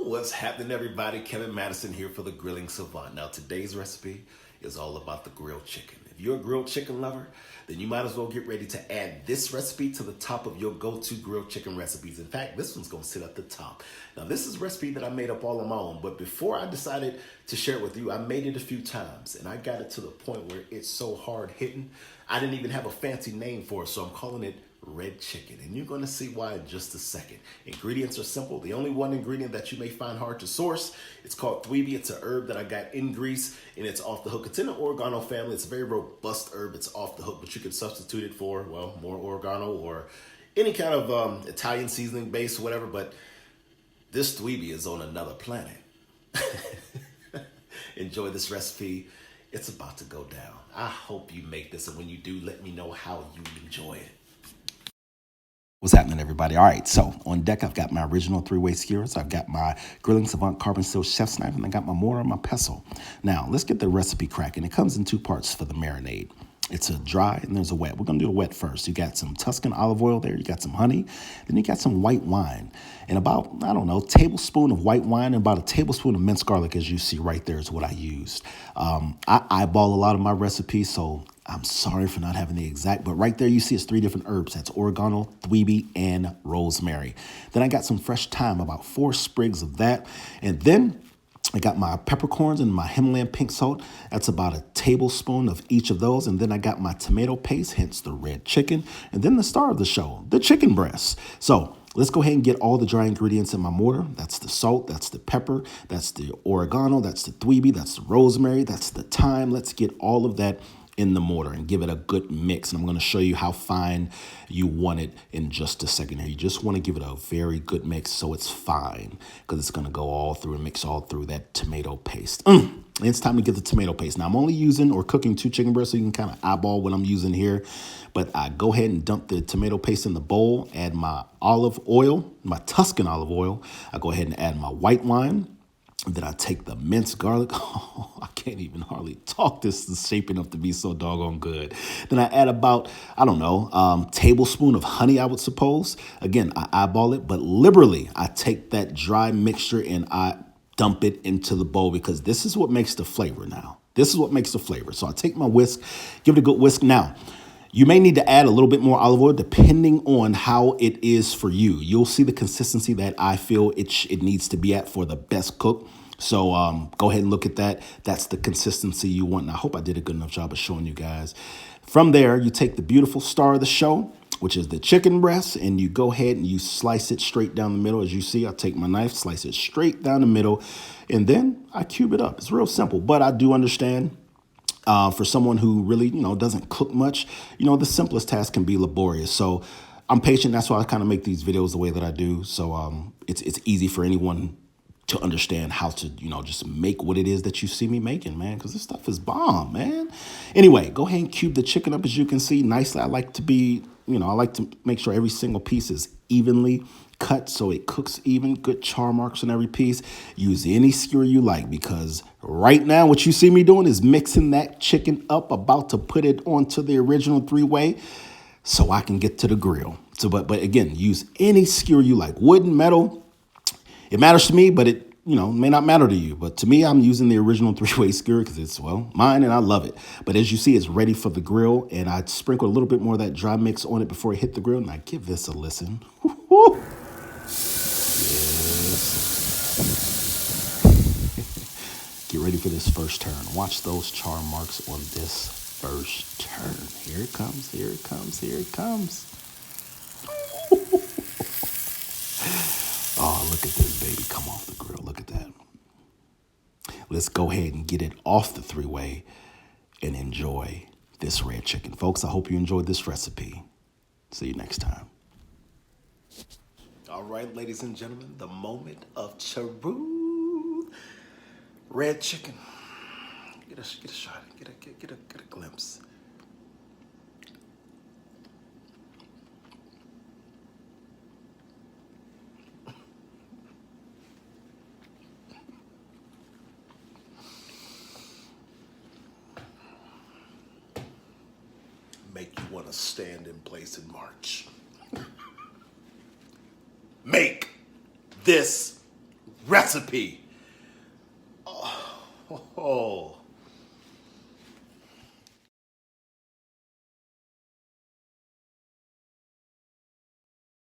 What's happening, everybody? Kevin Madison here for the Grilling Savant. Now, today's recipe is all about the grilled chicken. If you're a grilled chicken lover, then you might as well get ready to add this recipe to the top of your go-to grilled chicken recipes. In fact, this one's going to sit at the top. Now, this is a recipe that I made up all on my own, but before I decided to share it with you, I made it a few times, and I got it to the point where it's so hard-hitting, I didn't even have a fancy name for it, so I'm calling it red chicken, and you're going to see why in just a second. Ingredients are simple. The only one ingredient that you may find hard to source, it's called thweeby. It's a herb that I got in Greece, and it's off the hook. It's in the oregano family. It's a very robust herb. It's off the hook, but you can substitute it for, well, more oregano or any kind of Italian seasoning base or whatever, but this thweeby is on another planet. Enjoy this recipe. It's about to go down. I hope you make this, and when you do, let me know how you enjoy it. What's happening, everybody? All right, so on deck, I've got my original three-way skewers. I've got my Grilling Savant carbon steel chef's knife, and I got my mortar and my pestle. Now, let's get the recipe cracking. It comes in two parts for the marinade. It's a dry and there's a wet. We're going to do a wet first. You got some Tuscan olive oil there. You got some honey. Then you got some white wine. And about, I don't know, tablespoon of white wine and about a tablespoon of minced garlic, as you see right there, is what I used. I eyeball a lot of my recipes, so I'm sorry for not having the exact, but right there you see it's three different herbs. That's oregano, thweeby, and rosemary. Then I got some fresh thyme, about 4 sprigs of that. And then I got my peppercorns and my Himalayan pink salt. That's about a tablespoon of each of those. And then I got my tomato paste, hence the red chicken. And then the star of the show, the chicken breast. So let's go ahead and get all the dry ingredients in my mortar. That's the salt, that's the pepper, that's the oregano, that's the thweeby, that's the rosemary, that's the thyme. Let's get all of that in the mortar and give it a good mix. And I'm going to show you how fine you want it in just a second here. You just want to give it a very good mix so it's fine, because it's going to go all through and mix all through that tomato paste. It's time to get the tomato paste. Now, I'm only using or cooking 2 chicken breasts, so you can kind of eyeball what I'm using here. But I go ahead and dump the tomato paste in the bowl, add my olive oil, my Tuscan olive oil. I go ahead and add my white wine. Then I take the minced garlic. Oh, I can't even hardly talk. This is shaping up to be so doggone good. Then I add about, I don't know, tablespoon of honey, I would suppose. Again, I eyeball it, but liberally, I take that dry mixture and I dump it into the bowl, because this is what makes the flavor now. This is what makes the flavor. So I take my whisk, give it a good whisk. Now, you may need to add a little bit more olive oil depending on how it is for you. You'll see the consistency that I feel it needs to be at for the best cook. So go ahead and look at that. That's the consistency you want. And I hope I did a good enough job of showing you guys. From there, you take the beautiful star of the show, which is the chicken breast, and you go ahead and you slice it straight down the middle. As you see, I take my knife, slice it straight down the middle, and then I cube it up. It's real simple, but I do understand for someone who really, doesn't cook much, the simplest task can be laborious. So I'm patient. That's why I kind of make these videos the way that I do. So it's easy for anyone to understand how to, just make what it is that you see me making, man, because this stuff is bomb, man. Anyway, go ahead and cube the chicken up, as you can see, nicely. I like to make sure every single piece is evenly cut so it cooks even. Good char marks on every piece. Use any skewer you like, because right now what you see me doing is mixing that chicken up, about to put it onto the original 3-way so I can get to the grill. So, but again, use any skewer you like. Wooden, metal, it matters to me, but it may not matter to you. But to me, I'm using the original 3-way skewer because it's, well, mine, and I love it. But as you see, it's ready for the grill, and I sprinkle a little bit more of that dry mix on it before I hit the grill, and I give this a listen. Yes. Get ready for this first turn. Watch those char marks on this first turn. Here it comes, here it comes, here it comes. Oh, look at this baby come off the grill. Look at that. Let's go ahead and get it off the 3-way and enjoy this red chicken. Folks, I hope you enjoyed this recipe. See you next time. All right, ladies and gentlemen, the moment of truth. Red chicken. Get a shot, get a glimpse. Make you want to stand in place and march. Make this recipe. Oh.